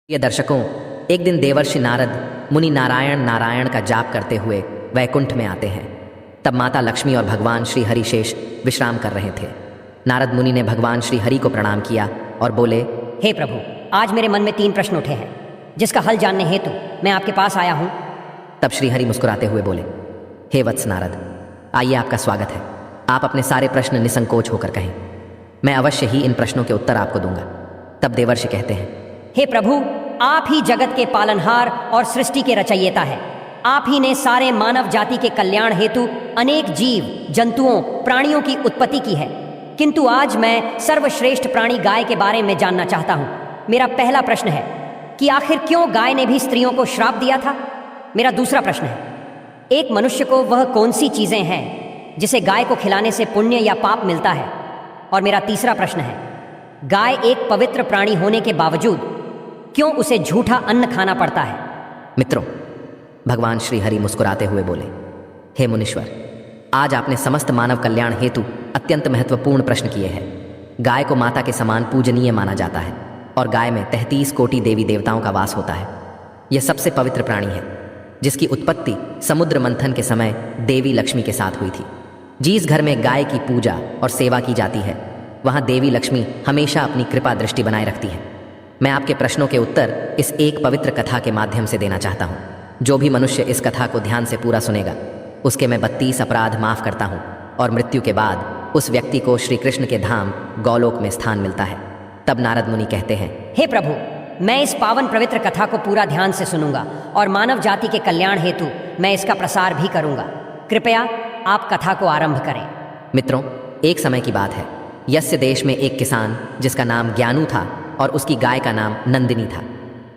प्रिय दर्शकों, एक दिन देवर्षि नारद मुनि नारायण नारायण का जाप करते हुए वैकुंठ में आते हैं। तब माता लक्ष्मी और भगवान श्री हरि शेष विश्राम कर रहे थे। नारद मुनि ने भगवान श्री हरि को प्रणाम किया और बोले, हे प्रभु, आज मेरे मन में 3 प्रश्न उठे हैं, जिसका हल जानने हेतु मैं आपके पास आया हूँ। तब श्री हरि मुस्कुराते हुए बोले, हे वत्स नारद, आइए, आपका स्वागत है। आप अपने सारे प्रश्न निसंकोच होकर कहें, मैं अवश्य ही इन प्रश्नों के उत्तर आपको दूंगा। तब देवर्षि कहते हैं, हे प्रभु, आप ही जगत के पालनहार और सृष्टि के रचयिता हैं। आप ही ने सारे मानव जाति के कल्याण हेतु अनेक जीव जंतुओं प्राणियों की उत्पत्ति की है, किंतु आज मैं सर्वश्रेष्ठ प्राणी गाय के बारे में जानना चाहता हूँ। मेरा पहला प्रश्न है कि आखिर क्यों गाय ने भी स्त्रियों को श्राप दिया था। मेरा दूसरा प्रश्न है, एक मनुष्य को वह कौन सी चीजें हैं जिसे गाय को खिलाने से पुण्य या पाप मिलता है। और मेरा तीसरा प्रश्न है, गाय एक पवित्र प्राणी होने के बावजूद क्यों उसे झूठा अन्न खाना पड़ता है। मित्रों, भगवान श्री हरि मुस्कुराते हुए बोले, हे मुनीश्वर, आज आपने समस्त मानव कल्याण हेतु अत्यंत महत्वपूर्ण प्रश्न किए हैं। गाय को माता के समान पूजनीय माना जाता है और गाय में 33 कोटि देवी देवताओं का वास होता है। यह सबसे पवित्र प्राणी है, जिसकी उत्पत्ति समुद्र मंथन के समय देवी लक्ष्मी के साथ हुई थी। जिस घर में गाय की पूजा और सेवा की जाती है, वहाँ देवी लक्ष्मी हमेशा अपनी कृपा दृष्टि बनाए रखती है। मैं आपके प्रश्नों के उत्तर इस एक पवित्र कथा के माध्यम से देना चाहता हूँ। जो भी मनुष्य इस कथा को ध्यान से पूरा सुनेगा, उसके मैं 32 अपराध माफ करता हूँ और मृत्यु के बाद उस व्यक्ति को श्री कृष्ण के धाम गौलोक में स्थान मिलता है। तब नारद मुनि कहते हैं, हे प्रभु, मैं इस पावन पवित्र कथा को पूरा ध्यान से सुनूंगा और मानव जाति के कल्याण हेतु मैं इसका प्रसार भी करूंगा। कृपया आप कथा को आरंभ करें। मित्रों, एक समय की बात है। यस्य देश में एक किसान जिसका नाम ज्ञानू था और उसकी गाय का नाम नंदिनी था।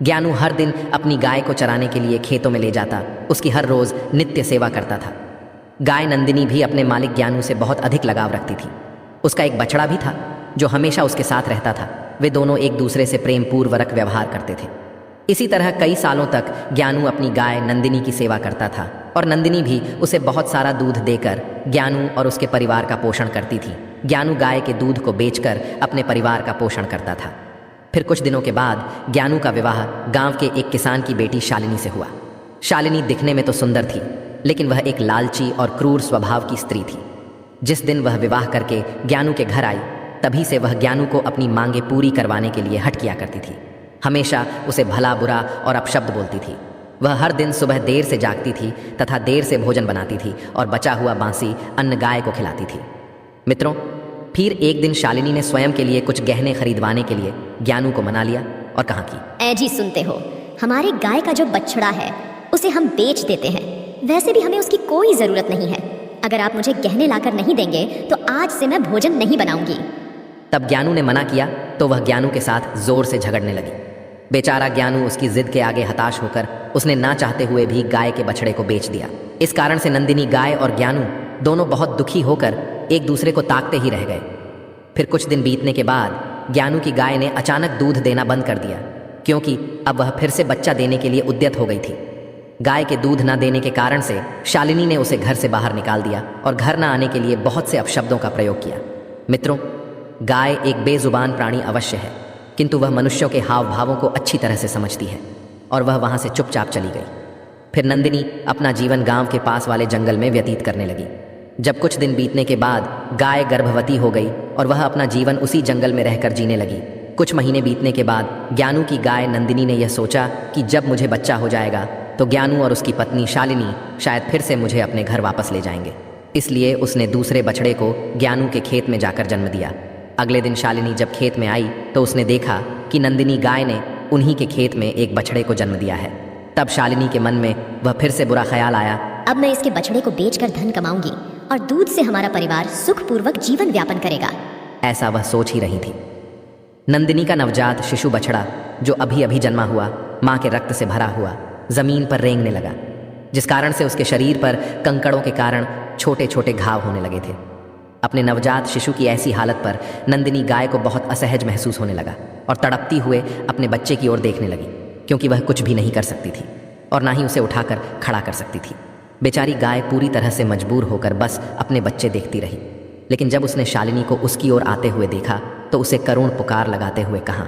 ज्ञानू हर दिन अपनी गाय को चराने के लिए खेतों में ले जाता, उसकी हर रोज नित्य सेवा करता था। गाय नंदिनी भी अपने मालिक ज्ञानू से बहुत अधिक लगाव रखती थी। उसका एक बछड़ा भी था जो हमेशा उसके साथ रहता था। वे दोनों एक दूसरे से प्रेम पूर्वक व्यवहार करते थे। इसी तरह कई सालों तक ज्ञानू अपनी गाय नंदिनी की सेवा करता था और नंदिनी भी उसे बहुत सारा दूध देकर ज्ञानू और उसके परिवार का पोषण करती थी। ज्ञानू गाय के दूध को बेचकर अपने परिवार का पोषण करता था। फिर कुछ दिनों के बाद ज्ञानू का विवाह गांव के एक किसान की बेटी शालिनी से हुआ। शालिनी दिखने में तो सुंदर थी, लेकिन वह एक लालची और क्रूर स्वभाव की स्त्री थी। जिस दिन वह विवाह करके ज्ञानू के घर आई, तभी से वह ज्ञानू को अपनी मांगे पूरी करवाने के लिए हट किया करती थी। हमेशा उसे भला बुरा और अपशब्द बोलती थी। वह हर दिन सुबह देर से जागती थी तथा देर से भोजन बनाती थी और बचा हुआ बासी अन्न गाय को खिलाती थी। मित्रों, फिर एक दिन शालिनी ने स्वयं के लिए कुछ गहने खरीदवाने के लिए ज्ञानू को मना लिया और कहा कि ऐ जी, सुनते हो, हमारे गाय का जो बछड़ा है उसे हम बेच देते हैं। वैसे भी हमें उसकी कोई जरूरत नहीं है। अगर आप मुझे गहने लाकर नहीं देंगे तो आज से मैं भोजन नहीं बनाऊंगी। तब ज्ञानू ने मना किया तो वह ज्ञानू के साथ जोर से झगड़ने लगी। बेचारा ज्ञानू उसकी जिद के आगे हताश होकर उसने ना चाहते हुए भी गाय के बछड़े को बेच दिया। इस कारण से नंदिनी गाय और ज्ञानू दोनों बहुत दुखी होकर एक दूसरे को ताकते ही रह गए। फिर कुछ दिन बीतने के बाद ज्ञानू की गाय ने अचानक दूध देना बंद कर दिया, क्योंकि अब वह फिर से बच्चा देने के लिए उद्यत हो गई थी। गाय के दूध न देने के कारण से शालिनी ने उसे घर से बाहर निकाल दिया और घर न आने के लिए बहुत से अपशब्दों का प्रयोग किया। मित्रों, गाय एक बेजुबान प्राणी अवश्य है, किंतु वह मनुष्यों के हाव भावों को अच्छी तरह से समझती है और वह वहाँ से चुपचाप चली गई। फिर नंदिनी अपना जीवन गांव के पास वाले जंगल में व्यतीत करने लगी। जब कुछ दिन बीतने के बाद गाय गर्भवती हो गई और वह अपना जीवन उसी जंगल में रहकर जीने लगी। कुछ महीने बीतने के बाद ज्ञानू की गाय नंदिनी ने यह सोचा कि जब मुझे बच्चा हो जाएगा तो ज्ञानू और उसकी पत्नी शालिनी शायद फिर से मुझे अपने घर वापस ले जाएंगे। इसलिए उसने दूसरे बछड़े को ज्ञानू के खेत में जाकर जन्म दिया। अगले दिन शालिनी जब खेत में आई तो उसने देखा कि नंदिनी गाय ने उन्हीं के खेत में एक बछड़े को जन्म दिया है। तब शालिनी के मन में वह फिर से बुरा ख्याल आया, अब मैं इसके बछड़े को बेचकर धन कमाऊंगी और दूध से हमारा परिवार सुखपूर्वक जीवन व्यापन करेगा। ऐसा वह सोच ही रही थी। नंदिनी का नवजात शिशु बछड़ा, जो अभी अभी जन्मा हुआ, माँ के रक्त से भरा हुआ जमीन पर रेंगने लगा, जिस कारण से उसके शरीर पर कंकड़ों के कारण छोटे छोटे घाव होने लगे थे। अपने नवजात शिशु की ऐसी हालत पर नंदिनी गाय को बहुत असहज महसूस होने लगा और तड़पती हुए अपने बच्चे की ओर देखने लगी, क्योंकि वह कुछ भी नहीं कर सकती थी और ना ही उसे उठाकर खड़ा कर सकती थी। बेचारी गाय पूरी तरह से मजबूर होकर बस अपने बच्चे देखती रही। लेकिन जब उसने शालिनी को उसकी ओर आते हुए देखा तो उसे करुण पुकार लगाते हुए कहा,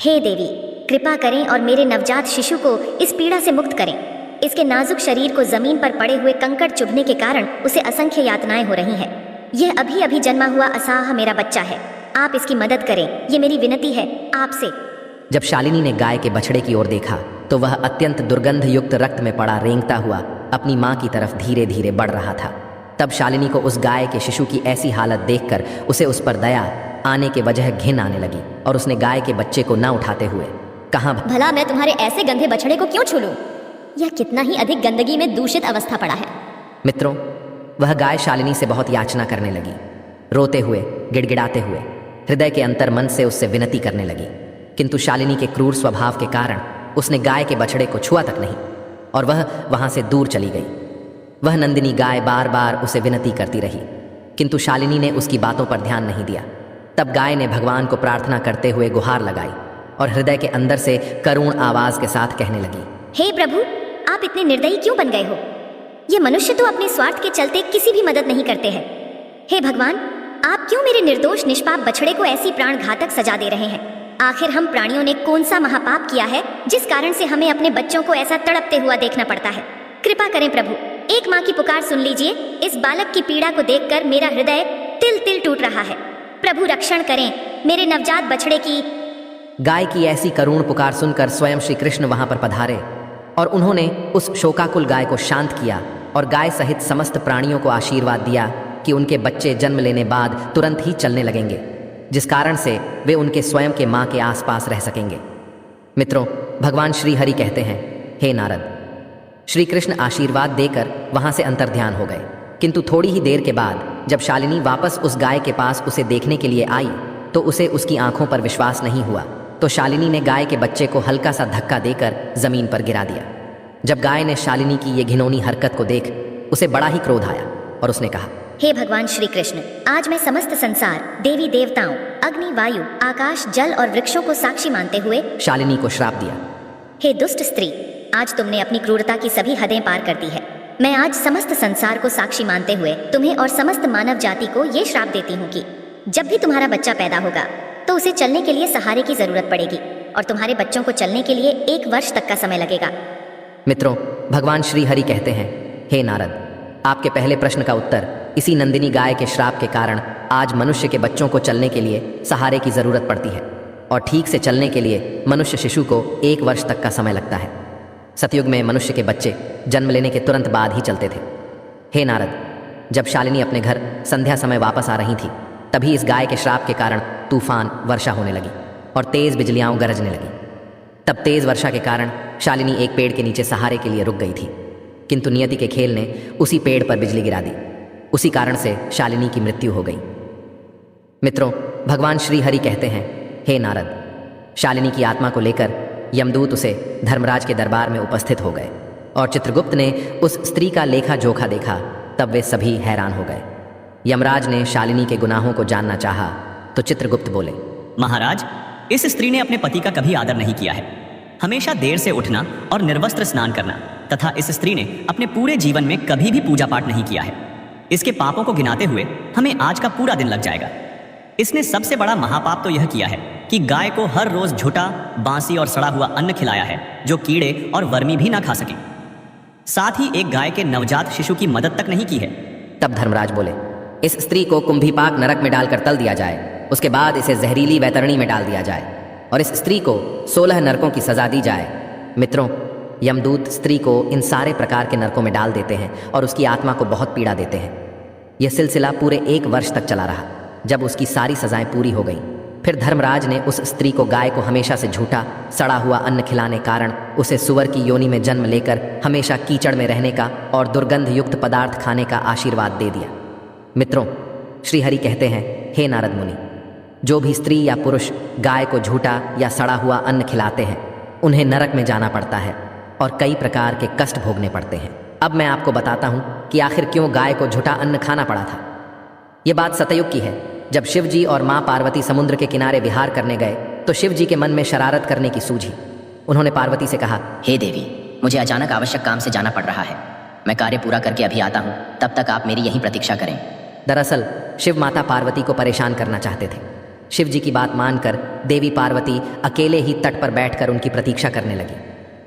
हे देवी, कृपा करें और मेरे नवजात शिशु को इस पीड़ा से मुक्त करें। इसके नाजुक शरीर को जमीन पर पड़े हुए कंकड़ चुभने के कारण उसे असंख्य यातनाएं हो रही हैं। यह अभी अभी जन्मा हुआ असाह मेरा बच्चा है, आप इसकी मदद करें, ये मेरी विनती है आपसे। जब शालिनी ने गाय के बछड़े की ओर देखा तो वह अत्यंत दुर्गंध युक्त रक्त में पड़ा रेंगता हुआ अपनी माँ की तरफ धीरे धीरे बढ़ रहा था। तब शालिनी को उस गाय के शिशु की ऐसी हालत देखकर उसे उस पर दया आने के वजह घिन आने लगी और उसने गाय के बच्चे को न उठाते हुए कहा, भला मैं तुम्हारे ऐसे गंदे बछड़े को क्यों छू लूं? यह कितना ही अधिक गंदगी में दूषित अवस्था पड़ा है। मित्रों, वह गाय शालिनी से बहुत याचना करने लगी, रोते हुए, गिड़गिड़ाते हुए, हृदय के अंतर मन से उससे विनती करने लगी। किंतु शालिनी के क्रूर स्वभाव के कारण उसने गाय के बछड़े को छुआ तक नहीं और वह वहां से दूर चली गई। वह नंदिनी गाय बार बार उसे विनती करती रही, किंतु शालिनी ने उसकी बातों पर ध्यान नहीं दिया। तब गाय ने भगवान को प्रार्थना करते हुए गुहार लगाई और हृदय के अंदर से करुण आवाज के साथ कहने लगी, हे प्रभु, आप इतने निर्दयी क्यों बन गए हो? ये मनुष्य तो अपने स्वार्थ के चलते किसी भी मदद नहीं करते हैं। हे भगवान, आप क्यों मेरे निर्दोष निष्पाप बछड़े को ऐसी प्राण घातक सजा दे रहे हैं? आखिर हम प्राणियों ने कौन सा महापाप किया है जिस कारण से हमें अपने बच्चों को ऐसा तड़पते हुआ देखना पड़ता है? कृपा करें प्रभु, एक माँ की पुकार सुन लीजिए। इस बालक की पीड़ा को देखकर मेरा हृदय तिल तिल टूट रहा है। प्रभु रक्षण करें मेरे नवजात बछड़े की। गाय की ऐसी करुण पुकार सुनकर स्वयं श्री कृष्ण वहां पर पधारे और उन्होंने उस शोकाकुल गाय को शांत किया और गाय सहित समस्त प्राणियों को आशीर्वाद दिया कि उनके बच्चे जन्म लेने बाद तुरंत ही चलने लगेंगे, जिस कारण से वे उनके स्वयं के माँ के आसपास रह सकेंगे। मित्रों, भगवान श्री हरि कहते हैं, हे नारद, श्री कृष्ण आशीर्वाद देकर वहां से अंतर्ध्यान हो गए। किंतु थोड़ी ही देर के बाद जब शालिनी वापस उस गाय के पास उसे देखने के लिए आई तो उसे उसकी आंखों पर विश्वास नहीं हुआ। तो शालिनी ने गाय के बच्चे को हल्का सा धक्का देकर जमीन पर गिरा दिया। जब गाय ने शालिनी की ये घिनौनी हरकत को देख उसे बड़ा ही क्रोध आया और उसने कहा, हे भगवान श्री कृष्ण, आज मैं समस्त संसार, देवी देवताओं, अग्नि, वायु, आकाश, जल और वृक्षों को साक्षी मानते हुए शालिनी को श्राप दिया। हे दुष्ट स्त्री, आज तुमने अपनी क्रूरता की सभी हदें पार कर दी है। मैं आज समस्त संसार को साक्षी मानते हुए तुम्हें और समस्त मानव जाति को ये श्राप देती हूँ कि जब भी तुम्हारा बच्चा पैदा होगा तो उसे चलने के लिए सहारे की जरूरत पड़ेगी और तुम्हारे बच्चों को चलने के लिए 1 वर्ष तक का समय लगेगा। मित्रों, भगवान श्री हरि कहते हैं, हे नारद, आपके पहले प्रश्न का उत्तर इसी नंदिनी गाय के श्राप के कारण आज मनुष्य के बच्चों को चलने के लिए सहारे की जरूरत पड़ती है और ठीक से चलने के लिए मनुष्य शिशु को 1 वर्ष तक का समय लगता है। सतयुग में मनुष्य के बच्चे जन्म लेने के तुरंत बाद ही चलते थे। हे नारद, जब शालिनी अपने घर संध्या समय वापस आ रही थी तभी इस गाय के श्राप के कारण तूफान वर्षा होने लगी और तेज बिजलियां गरजने लगी। तब तेज वर्षा के कारण शालिनी एक पेड़ के नीचे सहारे के लिए रुक गई थी, किंतु नियति के खेल ने उसी पेड़ पर बिजली गिरा दी। उसी कारण से शालिनी की मृत्यु हो गई। मित्रों, भगवान श्री हरि कहते हैं, हे नारद, शालिनी की आत्मा को लेकर यमदूत उसे धर्मराज के दरबार में उपस्थित हो गए और चित्रगुप्त ने उस स्त्री का लेखा जोखा देखा। तब वे सभी हैरान हो गए। यमराज ने शालिनी के गुनाहों को जानना चाहा तो चित्रगुप्त बोले, महाराज, इस स्त्री ने अपने पति का कभी आदर नहीं किया है। हमेशा देर से उठना और निर्वस्त्र स्नान करना तथा इस स्त्री ने अपने पूरे जीवन में कभी भी पूजा पाठ नहीं किया है। इसके पापों को गिनाते हुए हमें आज का पूरा दिन लग जाएगा। इसने सबसे बड़ा महापाप तो यह किया है कि गाय को हर रोज झूठा, बांसी और सड़ा हुआ अन्न खिलाया है जो कीड़े और वर्मी भी ना खा सके। साथ ही एक गाय के नवजात शिशु की मदद तक नहीं की है। तब धर्मराज बोले, इस स्त्री को कुंभीपाक नरक में डालकर तल दिया जाए, उसके बाद इसे जहरीली वैतरणी में डाल दिया जाए और इस स्त्री को 16 नरकों की सजा दी जाए। मित्रों, यमदूत स्त्री को इन सारे प्रकार के नरकों में डाल देते हैं और उसकी आत्मा को बहुत पीड़ा देते हैं। यह सिलसिला पूरे 1 वर्ष तक चला रहा। जब उसकी सारी सजाएं पूरी हो गईं, फिर धर्मराज ने उस स्त्री को गाय को हमेशा से झूठा, सड़ा हुआ अन्न खिलाने कारण उसे सुअर की योनि में जन्म लेकर हमेशा कीचड़ में रहने का और दुर्गंध युक्त पदार्थ खाने का आशीर्वाद दे दिया। मित्रों, श्री हरि कहते हैं, हे नारद मुनि, जो भी स्त्री या पुरुष गाय को झूठा या सड़ा हुआ अन्न खिलाते हैं उन्हें नरक में जाना पड़ता है और कई प्रकार के कष्ट भोगने पड़ते हैं। अब मैं आपको बताता हूँ कि आखिर क्यों गाय को झूठा अन्न खाना पड़ा था। ये बात सतयुग की है। जब शिव जी और माँ पार्वती समुद्र के किनारे विहार करने गए तो शिव जी के मन में शरारत करने की सूझी। उन्होंने पार्वती से कहा, हे देवी, मुझे अचानक आवश्यक काम से जाना पड़ रहा है। मैं कार्य पूरा करके अभी आता हूँ, तब तक आप मेरी यहीं प्रतीक्षा करें। दरअसल शिव माता पार्वती को परेशान करना चाहते थे। शिव जी की बात मानकर देवी पार्वती अकेले ही तट पर बैठकर उनकी प्रतीक्षा करने लगी।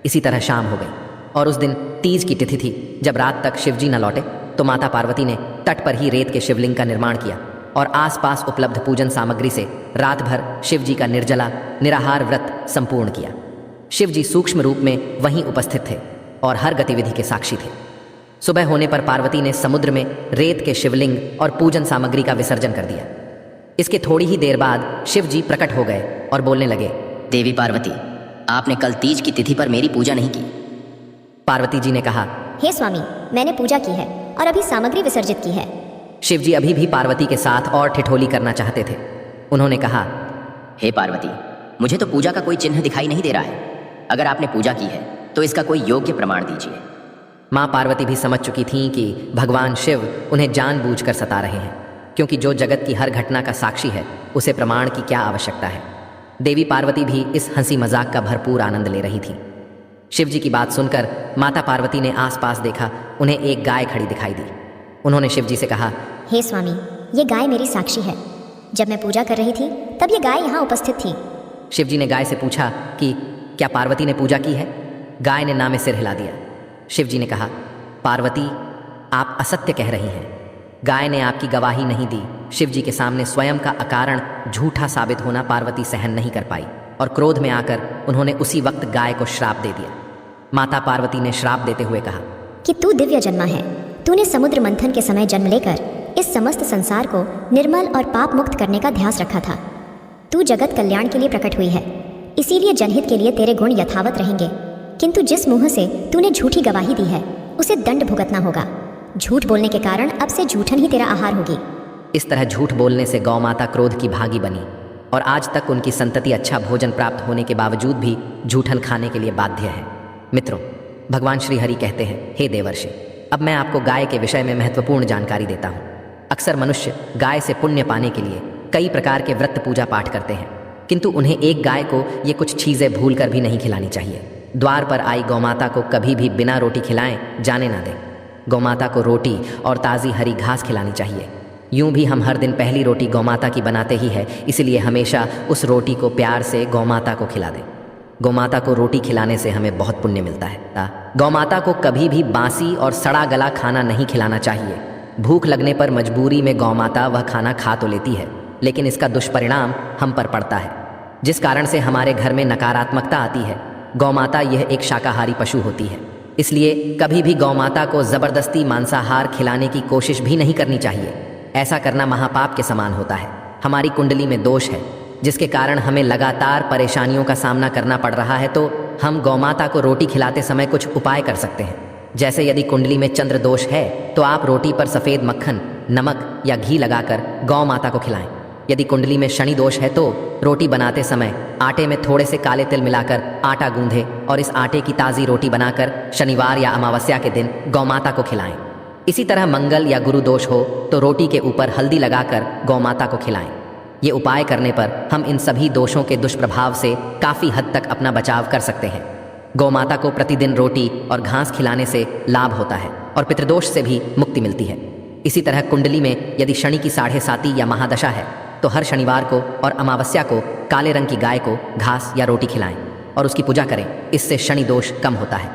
इसी तरह शाम हो गई और उस दिन तीज की तिथि थी। जब रात तक शिव जी न लौटे तो माता पार्वती ने तट पर ही रेत के शिवलिंग का निर्माण किया और आसपास उपलब्ध पूजन सामग्री से रात भर शिव जी का निर्जला निराहार व्रत संपूर्ण किया। शिव जी सूक्ष्म रूप में वहीं उपस्थित थे और हर गतिविधि के साक्षी थे। सुबह होने पर पार्वती ने समुद्र में रेत के शिवलिंग और पूजन सामग्री का विसर्जन कर दिया। इसके थोड़ी ही देर बाद शिव जी प्रकट हो गए और बोलने लगे, देवी पार्वती, आपने कल तीज की तिथि पर मेरी पूजा नहीं की। पार्वती जी ने कहा, हे स्वामी, मैंने पूजा की है और अभी सामग्री विसर्जित की है। शिव जी अभी भी पार्वती के साथ और ठिठोली करना चाहते थे। उन्होंने कहा, हे पार्वती, मुझे तो पूजा का कोई चिन्ह दिखाई नहीं दे रहा है। अगर आपने पूजा की है तो इसका कोई योग्य प्रमाण दीजिए। माँ पार्वती भी समझ चुकी थीं कि भगवान शिव उन्हें जानबूझकर सता रहे हैं, क्योंकि जो जगत की हर घटना का साक्षी है उसे प्रमाण की क्या आवश्यकता है। देवी पार्वती भी इस हंसी मजाक का भरपूर आनंद ले रही थी। शिव जी की बात सुनकर माता पार्वती ने आसपास देखा। उन्हें एक गाय खड़ी दिखाई दी। उन्होंने शिव जी से कहा, हे स्वामी, ये गाय मेरी साक्षी है। जब मैं पूजा कर रही थी तब ये गाय यहाँ उपस्थित थी। शिव जी ने गाय से पूछा कि क्या पार्वती ने पूजा की है। गाय ने ना में सिर हिला दिया। शिव जी ने कहा, पार्वती, आप असत्य कह रही हैं। गाय ने आपकी गवाही नहीं दी। शिव जी के सामने स्वयं का अकारण झूठा साबित होना पार्वती सहन नहीं कर पाई और क्रोध में आकर उन्होंने उसी वक्त गाय को श्राप दे दिया। माता पार्वती ने श्राप देते हुए कहा कि तू दिव्य जन्मा है। तूने समुद्र मंथन के समय जन्म लेकर इस समस्त संसार को निर्मल और पाप मुक्त करने का ध्यास रखा था। तू जगत कल्याण के लिए प्रकट हुई है, इसीलिए जनहित के लिए तेरे गुण यथावत रहेंगे। किंतु जिस मुंह से तूने झूठी गवाही दी है उसे दंड भुगतना होगा। झूठ बोलने के कारण अब से झूठन ही तेरा आहार होगी। इस तरह झूठ बोलने से गौ माता क्रोध की भागी बनी और आज तक उनकी संतति अच्छा भोजन प्राप्त होने के बावजूद भी झूठन खाने के लिए बाध्य है। मित्रों, भगवान श्री हरि कहते हैं, हे देवर्षि, अब मैं आपको गाय के विषय में महत्वपूर्ण जानकारी देता हूँ। अक्सर मनुष्य गाय से पुण्य पाने के लिए कई प्रकार के व्रत पूजा पाठ करते हैं, किंतु उन्हें एक गाय को ये कुछ चीज़ें भूल कर भी नहीं खिलानी चाहिए। द्वार पर आई गौमाता को कभी भी बिना रोटी खिलाएं जाने ना दें। गौमाता को रोटी और ताज़ी हरी घास खिलानी चाहिए। यूं भी हम हर दिन पहली रोटी गौमाता की बनाते ही है, इसलिए हमेशा उस रोटी को प्यार से गौमाता को खिला दें। गौमाता को रोटी खिलाने से हमें बहुत पुण्य मिलता है। गौमाता को कभी भी बासी और सड़ा गला खाना नहीं खिलाना चाहिए। भूख लगने पर मजबूरी में गौमाता वह खाना खा तो लेती है, लेकिन इसका दुष्परिणाम हम पर पड़ता है, जिस कारण से हमारे घर में नकारात्मकता आती है। गौमाता यह एक शाकाहारी पशु होती है, इसलिए कभी भी गौमाता को जबरदस्ती मांसाहार खिलाने की कोशिश भी नहीं करनी चाहिए। ऐसा करना महापाप के समान होता है। हमारी कुंडली में दोष है, जिसके कारण हमें लगातार परेशानियों का सामना करना पड़ रहा है, तो हम गौमाता को रोटी खिलाते समय कुछ उपाय कर सकते हैं। जैसे यदि कुंडली में चंद्र दोष है तो आप रोटी पर सफ़ेद मक्खन, नमक या घी लगाकर गौ माता को खिलाएं। यदि कुंडली में शनि दोष है तो रोटी बनाते समय आटे में थोड़े से काले तिल मिलाकर आटा गूंधे और इस आटे की ताज़ी रोटी बनाकर शनिवार या अमावस्या के दिन गौमाता को खिलाएं। इसी तरह मंगल या गुरु दोष हो तो रोटी के ऊपर हल्दी लगाकर गौमाता को खिलाएं। ये उपाय करने पर हम इन सभी दोषों के दुष्प्रभाव से काफ़ी हद तक अपना बचाव कर सकते हैं। गौमाता को प्रतिदिन रोटी और घास खिलाने से लाभ होता है और पितृदोष से भी मुक्ति मिलती है। इसी तरह कुंडली में यदि शनि की 7.5 या महादशा है तो हर शनिवार को और अमावस्या को काले रंग की गाय को घास या रोटी खिलाएं और उसकी पूजा करें। इससे शनि दोष कम होता है।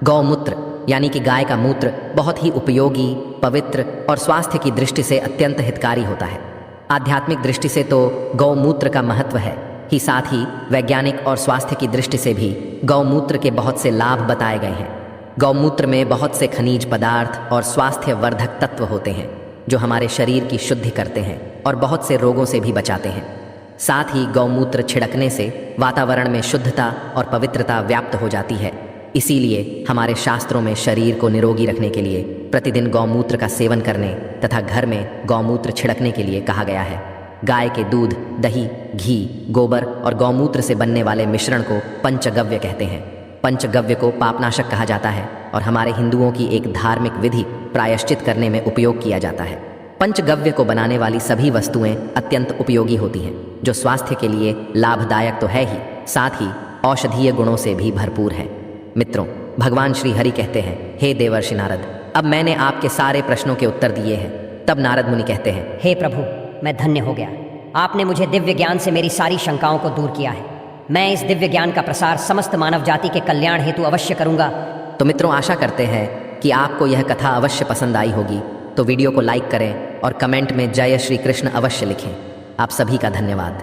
गौमूत्र यानी कि गाय का मूत्र बहुत ही उपयोगी, पवित्र और स्वास्थ्य की दृष्टि से अत्यंत हितकारी होता है। आध्यात्मिक दृष्टि से तो गौमूत्र का महत्व है ही, साथ ही वैज्ञानिक और स्वास्थ्य की दृष्टि से भी गौमूत्र के बहुत से लाभ बताए गए हैं। गौमूत्र में बहुत से खनिज पदार्थ और स्वास्थ्य वर्धक तत्व होते हैं जो हमारे शरीर की शुद्धि करते हैं और बहुत से रोगों से भी बचाते हैं। साथ ही गौमूत्र छिड़कने से वातावरण में शुद्धता और पवित्रता व्याप्त हो जाती है। इसीलिए हमारे शास्त्रों में शरीर को निरोगी रखने के लिए प्रतिदिन गौमूत्र का सेवन करने तथा घर में गौमूत्र छिड़कने के लिए कहा गया है। गाय के दूध, दही, घी, गोबर और गौमूत्र से बनने वाले मिश्रण को पंचगव्य कहते हैं। पंचगव्य को पापनाशक कहा जाता है और हमारे हिंदुओं की एक धार्मिक विधि प्रायश्चित करने में उपयोग किया जाता है। पंचगव्य को बनाने वाली सभी वस्तुएं अत्यंत उपयोगी होती हैं, जो स्वास्थ्य के लिए लाभदायक तो है ही, साथ ही औषधीय गुणों से भी भरपूर है। मित्रों, भगवान श्री हरि कहते हैं, हे देवर्षि नारद, अब मैंने आपके सारे प्रश्नों के उत्तर दिए हैं। तब नारद मुनि कहते हैं, हे प्रभु, मैं धन्य हो गया। आपने मुझे दिव्य ज्ञान से मेरी सारी शंकाओं को दूर किया है। मैं इस दिव्य ज्ञान का प्रसार समस्त मानव जाति के कल्याण हेतु अवश्य करूंगा। तो मित्रों, आशा करते हैं कि आपको यह कथा अवश्य पसंद आई होगी। तो वीडियो को लाइक करें और कमेंट में जय श्री कृष्ण अवश्य लिखें। आप सभी का धन्यवाद।